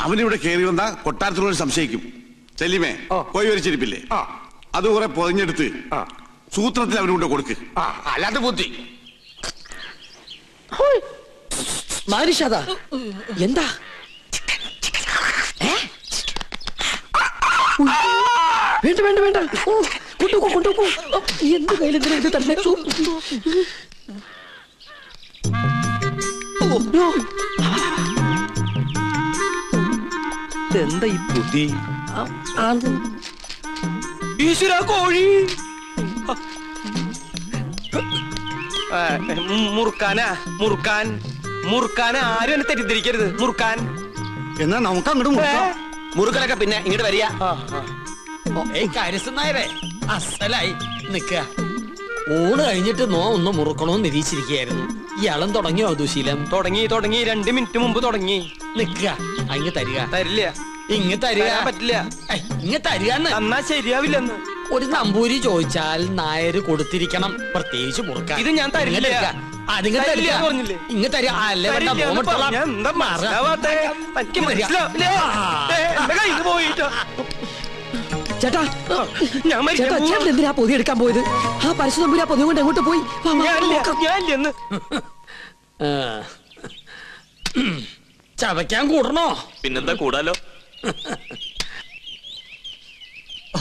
അവനിവിടെ കയറി വന്ന കൊട്ടാരത്തിനോട് സംശയിക്കും. ചെല്ലിമേ പോയി വരിച്ചിരിപ്പില്ലേ, അത് കുറെ പൊതിഞ്ഞെടുത്ത് സൂത്രത്തിൽ അവനുകൊണ്ട് കൊടുക്ക്. അല്ലാതെ ബുദ്ധി എന്താ വേണ്ട വേണ്ട വേണ്ട, കൊണ്ടുപോ കൊണ്ടുപോ. എന്ത് കയ്യിലെന്തിനാ ഇത് തന്നെ? എന്താ ഈ ബുദ്ധി? ഈശ്വര കോഴി മുറുക്കാനാ മുറുക്കാൻ മുറുക്കാൻ ആരും എന്നെ തെറ്റിദ്ധരിക്കരുത്. മുറുക്കാൻ എന്നാ നമുക്ക് അങ്ങോട്ട് മുറുക്കലൊക്കെ പിന്നെ ഇങ്ങോട്ട് വരിക. കാര്യസ്ഥനായരെ അസലായി നിക്ക. ഊണ് കഴിഞ്ഞിട്ട് ഒന്ന് മുറുക്കണോന്ന് നിരീക്ഷിച്ചിരിക്കുകയായിരുന്നു. ഇയാളും തുടങ്ങിയോ ദുശീലം? തുടങ്ങി 2 മിനിറ്റ് മുമ്പ് തുടങ്ങി. നിക്ക അങ്ങ് തരിക. തരില്ല, ഇങ്ങ് തരിക. പറ്റില്ല. ഇങ്ങ് തരികന്ന്. എന്നാ ശരിയാവില്ലെന്ന്. ഒരു നമ്പൂരി ചോദിച്ചാൽ നായര് കൊടുത്തിരിക്കണം, പ്രത്യേകിച്ച് മുറുക്കാൻ. ഇത് ഞാൻ തരില്ല. ഇങ്ങ് തരിക. അല്ലേ ചേട്ടാ, ചേട്ടൻ എന്തിനാ പൊതി എടുക്കാൻ പോയത്? ആ പരശുതമ്പുരാ പൊതി കൊണ്ട് എങ്ങോട്ട് പോയി? ചവയ്ക്കാൻ കൂടണോ? പിന്നെന്താ കൂടാലോ.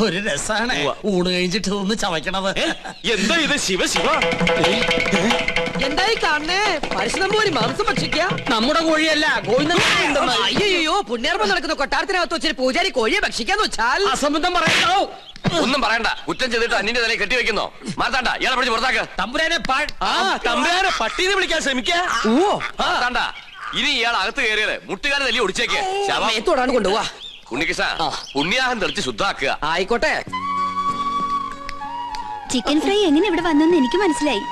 ഒരു രസാണ് ഊണ് കഴിഞ്ഞിട്ട് ഒന്ന് ചവയ്ക്കണത്. എന്താ ഇത്? ശിവ ശിവ, എന്തായി കാണണേ? പരശുതമ്പൂരി മാംസം ഭക്ഷിക്ക? നമ്മുടെ കോഴിയല്ല, അയ്യോ, പുണ്യാർമ്മം നടക്കുന്ന കൊട്ടാരത്തിനകത്ത് വെച്ചൊരു പൂജാരി കോഴിയെ ഭക്ഷിക്കാന്ന് വെച്ചാൽ അസംബന്ധം പറയണോ? ഒന്നും പറയണ്ട. കുറ്റം ചെയ്തിട്ട് അന്യന്റെ തലയിൽ കെട്ടിവെക്കുന്നോ? മാത്താണ്ട, ഇയാളെ പിടിച്ച് പുറത്താക്ക്. തമ്പുരാനെ തമ്പുരാനെ പട്ടീനെ വിളിക്കാൻ ശ്രമിക്കാ. മാത്താണ്ട, ഇനി ഇയാൾ അകത്ത് കയറിയത് മുട്ടുകാരെ തല്ലി ഒടിച്ചേക്ക്. ാണ് കൊണ്ടുപോവാ. ഉണ്ണികൃഷ്ണ, പുണ്യാഹം തെളിച്ച് ശുദ്ധാക്കുക. ആയിക്കോട്ടെ. ചിക്കൻ ഫ്രൈ എങ്ങനെ ഇവിടെ വന്നെന്ന് എനിക്ക് മനസ്സിലായി.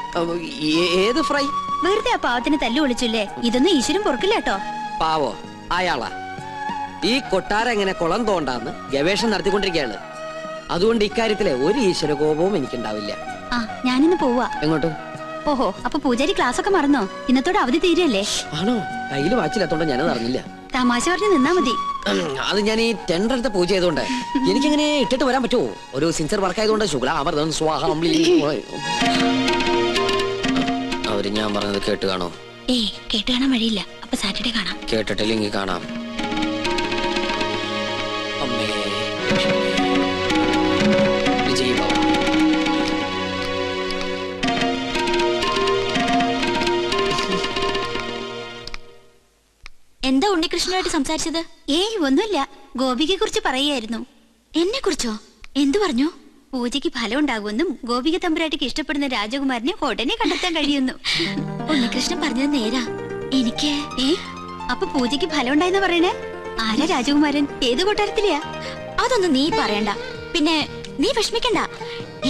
ഏത് ഫ്രൈ? വെറുതെ ആ പാവത്തിന് തല്ലു വിളിച്ചില്ലേ? ഇതൊന്നും ഈശ്വരൻ പൊറുക്കില്ല കേട്ടോ. പാവോ അയാളാ. ഈ കൊട്ടാരം എങ്ങനെ കുളം തോണ്ടാന്ന് ഗവേഷണം നടത്തിക്കൊണ്ടിരിക്കുകയാണ്. അതുകൊണ്ട് ഇക്കാര്യത്തിലെ ഒരു ഈശ്വര കോപവും എനിക്കുണ്ടാവില്ല. ആ, ഞാനിന്ന് പോവാ. എങ്ങോട്ട്? ഓഹോ, അപ്പൊ പൂജാരി ക്ലാസ് ഒക്കെ മറന്നോ? ഇന്നത്തോടെ അവധി തീരല്ലേ? ആണോ? കയ്യില് വാച്ചില്ലാത്തോണ്ട് ഞാനത് അറിഞ്ഞില്ല. തമാശ പറഞ്ഞ് നിന്നാ മതി. അത് ഞാൻ ഈ ടെൻഡർ എടുത്ത പൂജ ചെയ്തോണ്ട് എനിക്കെങ്ങനെ ഇട്ടിട്ട് വരാൻ പറ്റുമോ? ഒരു സിൻസിയർ വർക്ക് ആയതുകൊണ്ട് ശുക്ലാമൃതം സ്വാഹം. അവര് ഞാൻ പറഞ്ഞത് കേട്ട് കാണോ? ഏയ്, കേട്ട് കാണാൻ വഴിയില്ല. അപ്പൊ സാറ്റർഡേ കാണാം. കേട്ടിട്ടില്ലെങ്കിൽ കാണാം. അമ്മേ വിജയ് ബാബു. എന്താ ഉണ്ണികൃഷ്ണനായിട്ട് സംസാരിച്ചത്? ഏയ് ഒന്നുമില്ല. ഗോപികയെ കുറിച്ച് പറയായിരുന്നു. എന്നെ കുറിച്ചോ? എന്തു പറഞ്ഞു? പൂജയ്ക്ക് ഫലം ഉണ്ടാകുമെന്നും ഗോപിക തമ്പുരാട്ടിക്ക് ഇഷ്ടപ്പെടുന്ന രാജകുമാരനെ ഉടനെ കണ്ടെത്താൻ കഴിയുന്നു. ഉണ്ണികൃഷ്ണൻ പറഞ്ഞത് നേരാ. എനിക്ക് അപ്പൊ പൂജയ്ക്ക് ഫലം ഉണ്ടായെന്ന് പറയണേ? ആരാ രാജകുമാരൻ? ഏത് കൊട്ടാരത്തിലെയാ? അതൊന്നും നീ പറയണ്ട. പിന്നെ നീ വിഷമിക്കണ്ട.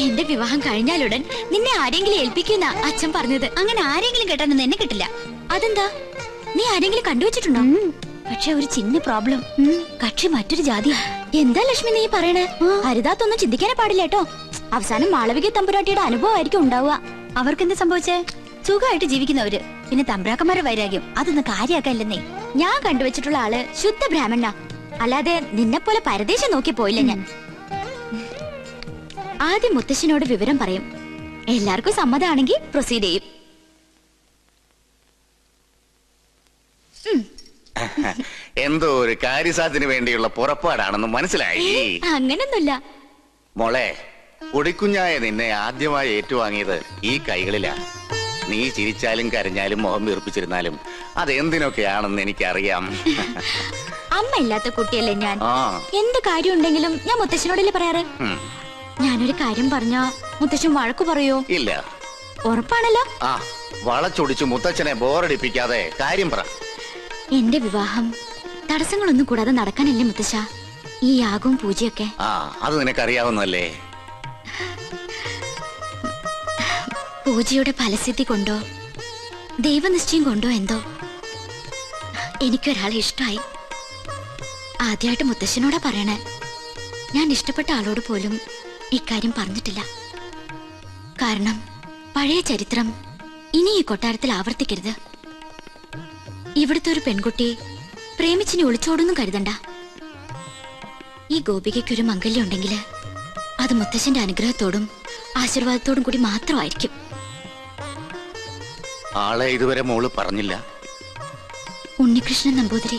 എന്റെ വിവാഹം കഴിഞ്ഞാലുടൻ നിന്നെ ആരെങ്കിലും ഏൽപ്പിക്കുന്ന അച്ഛൻ പറഞ്ഞത്. അങ്ങനെ ആരെങ്കിലും കേട്ടാനൊന്നും എന്നെ കിട്ടില്ല. അതെന്താ? നീ ആരെങ്കിലും കണ്ടുവച്ചിട്ടുണ്ടോ? പക്ഷെ ഒരു ചിന്ന പ്രോബ്ലം. കക്ഷി മറ്റൊരു ജാതിയാ. എന്താ ലക്ഷ്മി നീ പറയണേ? ഹരിതാത്തൊന്നും ചിന്തിക്കാനേ പാടില്ല കേട്ടോ. അവസാനം മാളവിക തമ്പുരാട്ടിയുടെ അനുഭവമായിരിക്കും ഉണ്ടാവുക. അവർക്കെന്ത് സംഭവിച്ചേ? സുഖമായിട്ട് ജീവിക്കുന്നവര്. പിന്നെ തമ്പ്രാക്കന്മാരുടെ വൈരാഗ്യം അതൊന്നും കാര്യാക്കല്ലെന്നേ. ഞാൻ കണ്ടുവച്ചിട്ടുള്ള ആള് ശുദ്ധ ബ്രാഹ്മണ. അല്ലാതെ നിന്നെ പോലെ പരദേശം നോക്കി പോയില്ല ഞാൻ. ആദ്യം മുത്തശ്ശനോട് വിവരം പറയും. എല്ലാവർക്കും സമ്മതമാണെങ്കിൽ പ്രൊസീഡ് ചെയ്യും. എന്തോ ഒരു കാര്യസാധ്യത്തിന് വേണ്ടിയുള്ള പുറപ്പാടാണെന്ന് മനസ്സിലായി. അങ്ങനൊന്നുമില്ല മോളെ. പൊടിക്കുഞ്ഞായ നിന്നെ ആദ്യമായി ഏറ്റുവാങ്ങിയത് ഈ കൈകളിലാ. നീ ചിരിച്ചാലും കരഞ്ഞാലും മുഖം വീർപ്പിച്ചിരുന്നാലും അതെന്തിനൊക്കെയാണെന്ന് എനിക്കറിയാം. അമ്മ ഇല്ലാത്ത കുട്ടിയല്ലേ ഞാൻ. എന്ത് കാര്യം ഉണ്ടെങ്കിലും ഞാൻ മുത്തശ്ശനോടല്ലേ പറയാറ്. ഞാനൊരു കാര്യം പറഞ്ഞാ മുത്തശ്ശൻ വഴക്കു പറയോ? ഇല്ല. ഉറപ്പാണല്ലോ. വളച്ചൊടിച്ചു മുത്തച്ഛനെ ബോറടിപ്പിക്കാതെ കാര്യം പറ. എന്റെ വിവാഹം തടസ്സങ്ങളൊന്നും കൂടാതെ നടക്കാനല്ലേ മുത്തശ്ശ ഈ യാഗവും പൂജയൊക്കെ? അത് നിനക്കറിയാവുന്നല്ലേ. പൂജയുടെ ഫലസിദ്ധി കൊണ്ടോ ദൈവനിശ്ചയം കൊണ്ടോ എന്തോ എനിക്കൊരാളെ ഇഷ്ടമായി. ആദ്യമായിട്ട് മുത്തശ്ശനോടാ പറയണേ. ഞാൻ ഇഷ്ടപ്പെട്ട ആളോട് പോലും ഇക്കാര്യം പറഞ്ഞിട്ടില്ല. കാരണം പഴയ ചരിത്രം ഇനി ഈ കൊട്ടാരത്തിൽ ആവർത്തിക്കരുത്. ഇവിടുത്തെ ഒരു പെൺകുട്ടി പ്രേമിച്ചിനി ഒളിച്ചോടൊന്നും കരുതണ്ട. ഈ ഗോപികയ്ക്കൊരു മംഗല്യം ഉണ്ടെങ്കിൽ അത് മുത്തശ്ശന്റെ അനുഗ്രഹത്തോടും ആശീർവാദത്തോടും കൂടി മാത്രമായിരിക്കും. ആളെ ഇതുവരെ മോള് പറഞ്ഞില്ല. ഉണ്ണികൃഷ്ണൻ നമ്പൂതിരി.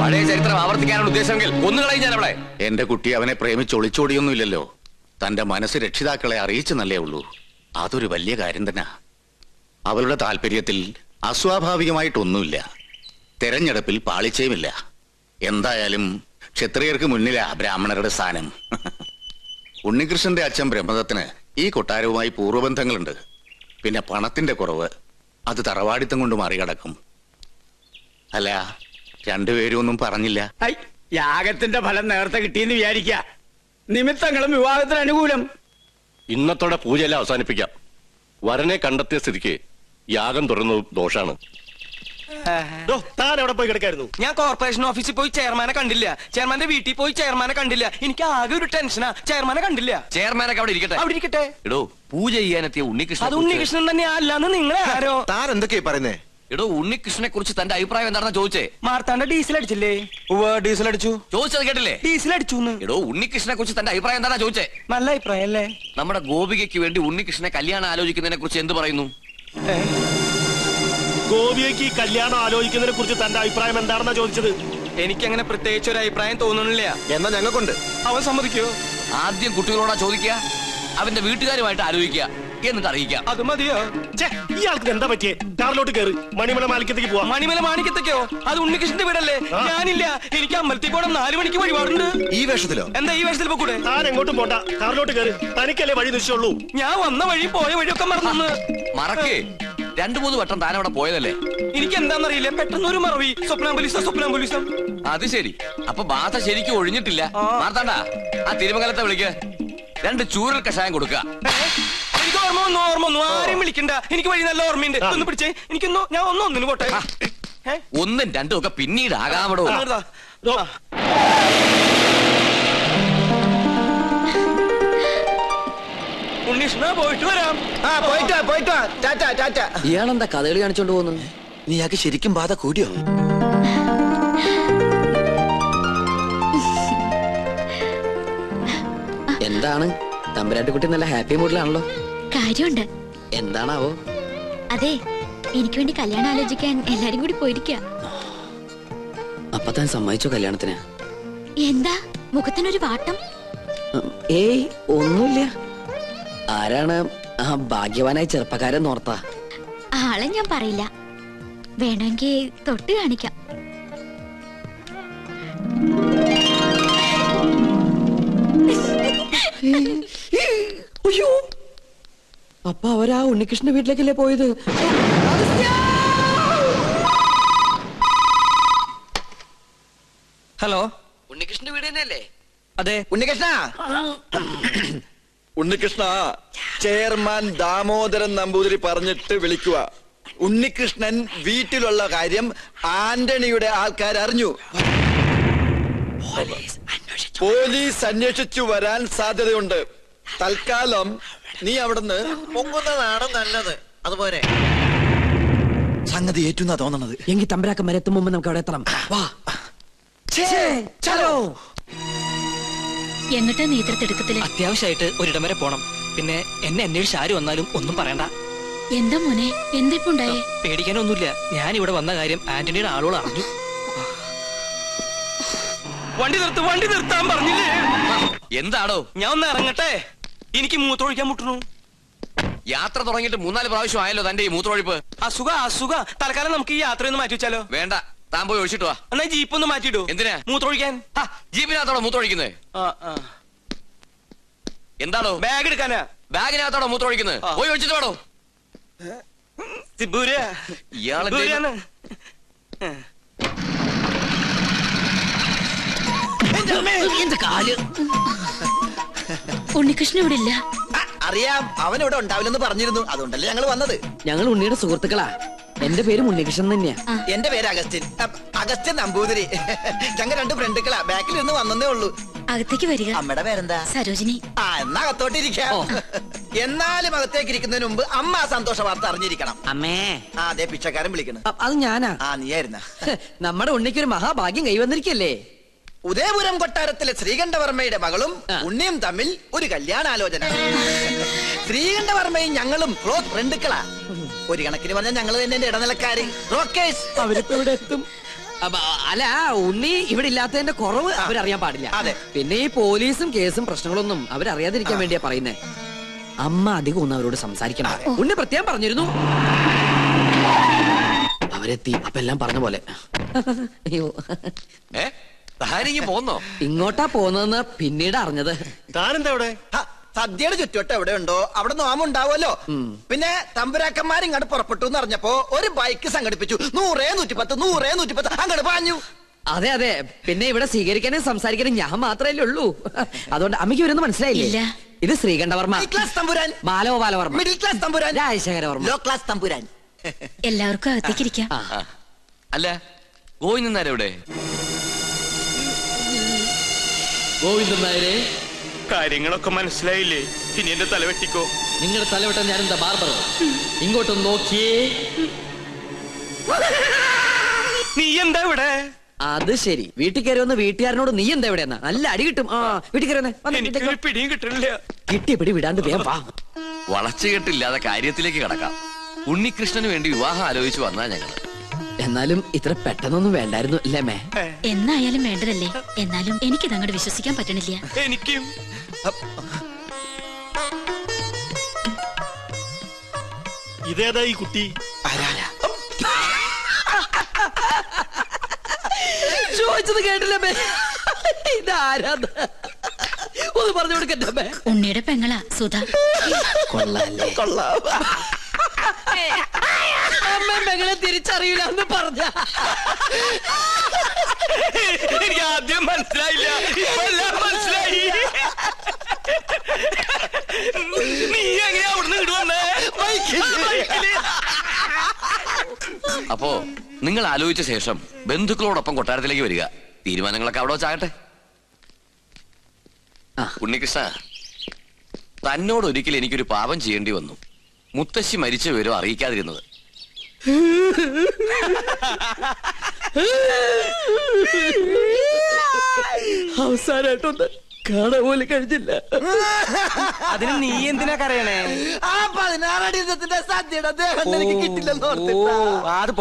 പഴയ ചരിത്രം ആവർത്തിക്കാനുള്ള ഉദ്ദേശമെങ്കിൽ ഒന്നുകളെ ഞാൻ അവളെ. എന്റെ കുട്ടി അവനെ പ്രേമിച്ച് ഒളിച്ചോടിയൊന്നുമില്ലല്ലോ. തന്റെ മനസ്സ് രക്ഷിതാക്കളെ അറിയിച്ചെന്നല്ലേ ഉള്ളൂ. അതൊരു വലിയ കാര്യം തന്നെ. അവളുടെ താല്പര്യത്തിൽ അസ്വാഭാവികമായിട്ടൊന്നുമില്ല. തെരഞ്ഞെടുപ്പിൽ പാളിച്ചയുമില്ല. എന്തായാലും ക്ഷത്രിയർക്ക് മുന്നിലാ ബ്രാഹ്മണരുടെ സ്ഥാനം. ഉണ്ണികൃഷ്ണന്റെ അച്ഛൻ ബ്രഹ്മദത്തിന് ഈ കൊട്ടാരവുമായി പൂർവ്വബന്ധങ്ങളുണ്ട്. പിന്നെ പണത്തിന്റെ കുറവ് അത് തറവാടിത്തം കൊണ്ട് മറികടക്കും. അല്ല, രണ്ടുപേരും ഒന്നും പറഞ്ഞില്ല. യാഗത്തിന്റെ ഫലം നേരത്തെ കിട്ടിയെന്ന് വിചാരിക്ക. നിമിത്തങ്ങളും വിവാഹത്തിന് അനുകൂലം. ഇന്നത്തോടെ പൂജയെല്ലാം അവസാനിപ്പിക്കാം. വരനെ കണ്ടെത്തിയ സ്ഥിതിക്ക് യാഗം തുടരുന്നത് ദോഷാണ്. താൻ എവിടെ പോയി കിടക്കായിരുന്നു? ഞാൻ കോർപ്പറേഷൻ ഓഫീസിൽ പോയി ചെയർമാനെ കണ്ടില്ല. ചെയർമാന്റെ വീട്ടിൽ പോയി ചെയർമാനെ കണ്ടില്ല. എനിക്ക് ആകെ ഒരു ടെൻഷനാ. ചെയർമാനെ കണ്ടില്ല. ചെയർമാനൊക്കെ അവിടെ ഇരിക്കട്ടെ. അവിടെ ഇരിക്കട്ടെ. എടോ, പൂജ ചെയ്യാനെത്തിയ ഉണ്ണികൃഷ്ണൻ. അത് ഉണ്ണികൃഷ്ണൻ തന്നെ അല്ലാന്ന് നിങ്ങളെ ആരോ. താൻ എന്തൊക്കെയാ പറയുന്നേ? എടോ, ഉണ്ണികൃഷ്ണനെ കുറിച്ച് തന്റെ അഭിപ്രായം എന്താണെന്ന് ചോദിച്ചേ. മാർത്താണ്ട ഡീസൽ അടിച്ചില്ലേ? ഡീസൽ അടിച്ചു. ചോദിച്ചത് കേട്ടില്ലേ? ഡീസൽ അടിച്ചു. എടോ, ഉണ്ണികൃഷ്ണനെ കുറിച്ച് തന്റെ അഭിപ്രായം എന്താണെന്ന് ചോദിച്ചേ. നല്ല അഭിപ്രായം അല്ലേ? നമ്മുടെ ഗോപികയ്ക്ക് വേണ്ടി ഉണ്ണികൃഷ്ണനെ കല്യാണം ആലോചിക്കുന്നതിനെ കുറിച്ച് എന്ത് പറയുന്നു? ഗോപിയയ്ക്ക് കല്യാണം ആലോചിക്കുന്നതിനെ കുറിച്ച് തന്റെ അഭിപ്രായം എന്താണെന്നാ ചോദിച്ചത്. എനിക്കങ്ങനെ പ്രത്യേകിച്ച് ഒരു അഭിപ്രായം തോന്നുന്നില്ല. എന്നാ ഞങ്ങൾക്കുണ്ട്. അവൻ സമ്മതിക്കോ? ആദ്യം കുട്ടികളോടാ ചോദിക്കുക, അവന്റെ വീട്ടുകാരുമായിട്ട് ആലോചിക്കുക, എന്നിട്ട് അറിയിക്കാം. അത് മതിയോ? ഇയാൾക്ക് എന്താ പറ്റിയേ? കാറിലോട്ട് കയറി മണിമല മാണിക്കത്തേക്ക് പോവാം. മണിമല മാണിക്കത്തേക്കോ? അത് ഉണ്ണികൃഷ്ണന്റെ വീടല്ലേ? ഞാനില്ല. എനിക്ക് അമ്പലത്തിൽ പോകണം. 4 മണിക്ക് വഴിപാടുണ്ട്. ഈ വേഷത്തിലോ? എന്താ ഈ വേഷത്തിൽ പോകൂടെ? താൻ എങ്ങോട്ടും പോണ്ട, കാറിലോട്ട് കയറി. തനിക്കല്ലേ വഴി നിശ്ചയുള്ളൂ. ഞാൻ വന്ന വഴി പോയ വഴിയൊക്കെ മറന്നു. മറക്കേ, 2-3 വട്ടം താൻ അവിടെ പോയതല്ലേ? എനിക്ക് എന്താണെന്നറിയില്ല, പെട്ടെന്ന് ഒരു മറവി. സ്വപ്നാംബുലിസം. അത് ശരി. അപ്പൊ ബാധ ശരിക്കും ഒഴിഞ്ഞിട്ടില്ല. മാർത്താണ്ട, ആ തിരുമംഗലത്തെ വിളിക്ക്. 2 ചൂരൽ കഷായം കൊടുക്കുക. എനിക്ക് ഓർമ്മ ഒന്നും ആരെയും വിളിക്കണ്ട. എനിക്ക് വഴി നല്ല ഓർമ്മയുണ്ട്. ഒന്ന് പിടിച്ചേ. എനിക്കൊന്നു ഞാൻ ഒന്നിന് പോട്ടെ. 1ഉം 2ഉം ഒക്കെ പിന്നീട് ആകാമടോ. ഉണ്ണീഷ്ണ, പോയിട്ട് വരാം. പോയിട്ട് ടാറ്റ. ഇയാളെന്താ കഥകളി കാണിച്ചോണ്ട് പോകുന്നു? നീ ആക്കി ശരിക്കും ബാധ കൂടിയോ? എന്താണ് തമ്പുരാട്ടിക്കുട്ടി നല്ല ഹാപ്പി മൂഡിലാണല്ലോ. കാര്യമുണ്ട്. എന്താണാവോ? അതെ, എനിക്ക് വേണ്ടി കല്യാണം ആലോചിക്കാൻ എല്ലാരും കൂടി പോയിരിക്കുക. അപ്പൊ താൻ സമ്മതിച്ചോ കല്യാണത്തിന്? എന്താ മുഖത്തിനൊരു വാട്ടം? ഏയ്, ഒന്നുമില്ല. ആരാണ് ആ ഭാഗ്യവാനായ ചെറുപ്പക്കാരൻ നോർത്താ? ആളെ ഞാൻ പറയില്ല. വേണമെങ്കിൽ തൊട്ട് കാണിക്കാം. അയ്യോ, അപ്പൊ അവരാ ഉണ്ണികൃഷ്ണന്റെ വീട്ടിലേക്കല്ലേ പോയത്? ഹലോ, ഉണ്ണികൃഷ്ണന്റെ വീട് തന്നെയല്ലേ? അതെ. ഉണ്ണികൃഷ്ണ, ചെയർമാൻ ദാമോദരൻ നമ്പൂതിരി പറഞ്ഞിട്ട് വിളിക്കുക. ഉണ്ണികൃഷ്ണൻ വീട്ടിലുള്ള കാര്യം ആന്റണിയുടെ ആൾക്കാർ അറിഞ്ഞു. പോലീസ് അന്വേഷിച്ചു വരാൻ സാധ്യതയുണ്ട്. തൽക്കാലം നീ അവിടുന്ന് പൊങ്ങുന്നതാണ് നല്ലത്. അതുപോലെ സംഗതി ഏറ്റുന്നാ തോന്നണത്. എങ്കിൽ തമ്പരാക്കം വരെ എത്തും മുമ്പ് നമുക്ക് അവിടെ എത്തണം. വാ. എങ്ങട്ടാ നേതൃത്വത്തില്? അത്യാവശ്യമായിട്ട് ഒരിടം വരെ പോണം. പിന്നെ എന്നെ അന്വേഷിച്ച് ആര് വന്നാലും ഒന്നും പറയണ്ട. എന്താ മോനെ, എന്തിപ്പുണ്ടായേ? പേടിക്കാനൊന്നുമില്ല. ഞാൻ ഇവിടെ വന്ന കാര്യം ആന്റണിയുടെ ആളുകൾ അറിഞ്ഞു. വണ്ടി നിർത്താൻ പറഞ്ഞില്ലേ? എന്താണോ? ഞാൻ ഒന്ന് ഇറങ്ങട്ടെ. എനിക്ക് മൂത്രമൊഴിക്കാൻ മുട്ടണു. യാത്ര തുടങ്ങിയിട്ട് 3-4 പ്രാവശ്യം ആയല്ലോ തന്റെ ഈ മൂത്രമൊഴിപ്പ്. അസുഖ. തൽക്കാലം നമുക്ക് ഈ യാത്രയൊന്ന് മാറ്റി വെച്ചാലോ? വേണ്ട, താൻ പോയി ഒഴിച്ചിട്ട് വാ. എന്നാ ജീപ്പ് ഒന്ന് മാറ്റിയിടൂ. എന്തിനാ? മൂത്രമൊഴിക്കാൻ. ജീപ്പിനകത്തോടെ മൂത്രമൊഴിക്കുന്നത്? എന്താണോ? ബാഗ് എടുക്കാനാ. ബാഗിനകത്തോടെ മൂത്രമൊഴിക്കുന്നത്? പോയി ഒഴിച്ചിട്ട് വേണോ? ഇയാളെ ഉണ്ണികൃഷ്ണൻ ഇവിടെ ഇല്ല. അറിയാം, അവൻ ഇവിടെ ഉണ്ടാവില്ലെന്ന് പറഞ്ഞിരുന്നു. അതുകൊണ്ടല്ലേ ഞങ്ങൾ വന്നത്. ഞങ്ങൾ ഉണ്ണിയുടെ സുഹൃത്തുക്കളാ. എന്റെ പേര് ഉണ്ണികൃഷ്ണൻ തന്നെയാ. എന്റെ പേര് അഗസ്ത്യൻ നമ്പൂതിരി. ഞങ്ങൾ 2 ഫ്രണ്ടുക്കളാ. ബാക്കിൽ നിന്ന് വന്നേ ഉള്ളൂ. അകത്തേക്ക് വരിക. അമ്മയുടെ പേരെന്താ? സരോജിനി. എന്നാ അകത്തോട്ടിരിക്കാം. എന്നാലും അകത്തേക്ക് ഇരിക്കുന്നതിന് മുമ്പ് അമ്മ ആ സന്തോഷ വാർത്ത അറിഞ്ഞിരിക്കണം. അമ്മേ. ആ അതെ പിച്ചക്കാരൻ വിളിക്കണം. അത് ഞാനാ. ആ നീയായിരുന്ന. നമ്മുടെ ഉണ്ണിക്കൊരു മഹാഭാഗ്യം കൈവന്നിരിക്കല്ലേ. ഉദയപുരം കൊട്ടാരത്തിലെ ശ്രീകണ്ഠവർമ്മയുടെ മകളും ഉണ്ണിയും തമ്മിൽ ഒരു കല്യാണാലോചന. ശ്രീകണ്ഠവർമ്മയും ഞങ്ങളും ക്ലോസ് ഫ്രണ്ടുക്കളാ. ഒരു കണക്കിന് പറഞ്ഞാൽ ഞങ്ങൾ തന്നെ ഇടനിലക്കാര്. അവരിപ്പോ ഇവിടെ എത്തും. അല്ല, ഉണ്ണി ഇവിടെ ഇല്ലാത്തതിന്റെ കുറവ് അവരറിയാൻ പാടില്ല. അതെ. പിന്നെ ഈ പോലീസും കേസും പ്രശ്നങ്ങളൊന്നും അവരറിയാതിരിക്കാൻ വേണ്ടിയാ പറയുന്നേ. അമ്മ അധികം ഒന്നും അവരോട് സംസാരിക്കണം. ഉണ്ണി പ്രത്യേകം പറഞ്ഞിരുന്നു. അവരെത്തി. അപ്പൊ എല്ലാം പറഞ്ഞ പോലെ. അയ്യോ, പോന്നോ? ഇങ്ങോട്ടാ പോന്നതെന്ന് പിന്നീട് അറിഞ്ഞത്. താനെന്താ ഇവിടെ? സദ്യയുടെ ചുറ്റുവട്ടം എവിടെ ഉണ്ടോ അവിടെ നോമുണ്ടാവുമല്ലോ. പിന്നെ തമ്പുരാക്കന്മാർ ഇങ്ങോട്ട് പുറപ്പെട്ടു എന്ന് അറിഞ്ഞപ്പോ ഒരു ബൈക്ക് സംഘടിപ്പിച്ചു. 100, 110, 100, 110 അങ്ങോട്ട് പാഞ്ഞു. അതെ അതെ. പിന്നെ ഇവിടെ സ്വീകരിക്കാനും സംസാരിക്കാനും ഞാൻ മാത്രമല്ലേ ഉള്ളൂ. അതുകൊണ്ട് അമ്മയ്ക്ക് ഇവരൊന്നും മനസ്സിലായില്ല. ഇത് ശ്രീകണ്ഠവർമ്മ, ക്ലാസ് തമ്പുരാൻ. ബാലഗോപാലവർമ്മ, മിഡിൽ ക്ലാസ് തമ്പുരാൻ. രാജശേഖരവർമ്മ, ലോ ക്ലാസ് തമ്പുരാൻ. എല്ലാവർക്കും അകത്തേക്ക് ഇരിക്കാം. അല്ല, ഗോവിന്ദൻ നായർ എവിടെ? ഗോവിന്ദൻ നായരെ, കാര്യങ്ങളൊക്കെ മനസ്സിലായില്ലേ? ഇനി എന്റെ തല വെട്ടിക്കോ. നിങ്ങളുടെ തലവെട്ടം ഞാനെന്താ ബാർബറോ? ഇങ്ങോട്ടൊന്ന് നോക്കിയേ. നീ എന്താ ഇവിടെ? അത് ശരി. വീട്ടിൽ കയറി വന്ന് വീട്ടുകാരനോട് നീ എന്താ എവിടെയെന്നാ? നല്ല അടി കിട്ടും. ആ, വീട്ടിൽ കയറി എനിക്ക് പിടിയും കിട്ടണില്ല. കിട്ടിയ പിടി വിടാണ്ട് വേഗം വാ. വളച്ചുകെട്ടില്ലാതെ കാര്യത്തിലേക്ക് കടക്കാം. ഉണ്ണികൃഷ്ണന് വേണ്ടി വിവാഹം ആലോചിച്ചു വന്നാ ഞങ്ങള്. എന്നാലും ഇത്ര പെട്ടെന്നൊന്നും വേണ്ടായിരുന്നു അല്ലേ മേ? എന്നായാലും വേണ്ടതല്ലേ. എന്നാലും എനിക്കിത് അങ്ങോട്ട് വിശ്വസിക്കാൻ പറ്റണില്ല. എനിക്കും. ഇതേതാ ഈ കുട്ടി? ചോദിച്ചത് കേട്ടില്ല മേ. ഇതാരാന്ന് ഒന്ന് പറഞ്ഞു കൊടുക്കട്ടെ മേ. ഉണ്ണിയുടെ പെങ്ങളാ സുധ. കൊള്ളാല്ലേ? കൊള്ളാം. അമ്മ പെങ്ങളെ തിരിച്ചറിയില്ല എന്ന് പറഞ്ഞ എനിക്ക് ആദ്യം മനസ്സിലായില്ല, ഇപ്പെല്ലാം മനസ്സിലായി. നീ എങ്ങനെയാ അവിടുന്ന് ഇടുവന്നേ? അപ്പോ നിങ്ങൾ ആലോചിച്ച ശേഷം ബന്ധുക്കളോടൊപ്പം കൊട്ടാരത്തിലേക്ക് വരിക. തീരുമാനങ്ങളൊക്കെ അവിടെ വെച്ചാകട്ടെ. ഉണ്ണികൃഷ്ണ, തന്നോട് ഒരിക്കൽ എനിക്കൊരു പാപം ചെയ്യേണ്ടി വന്നു. മുത്തശ്ശി മരിച്ച വിവരം അറിയിക്കാതിരുന്നത്. അവസാനായിട്ടൊന്ന് കാണാൻ പോലും കഴിഞ്ഞില്ല. അതിന് നീ എന്തിനാ കരയണേ? ആ 16 അടി സദ്യയുടെ ദേഹം എനിക്ക് കിട്ടില്ലെന്ന് ഓർത്തിട്ടാ. അത്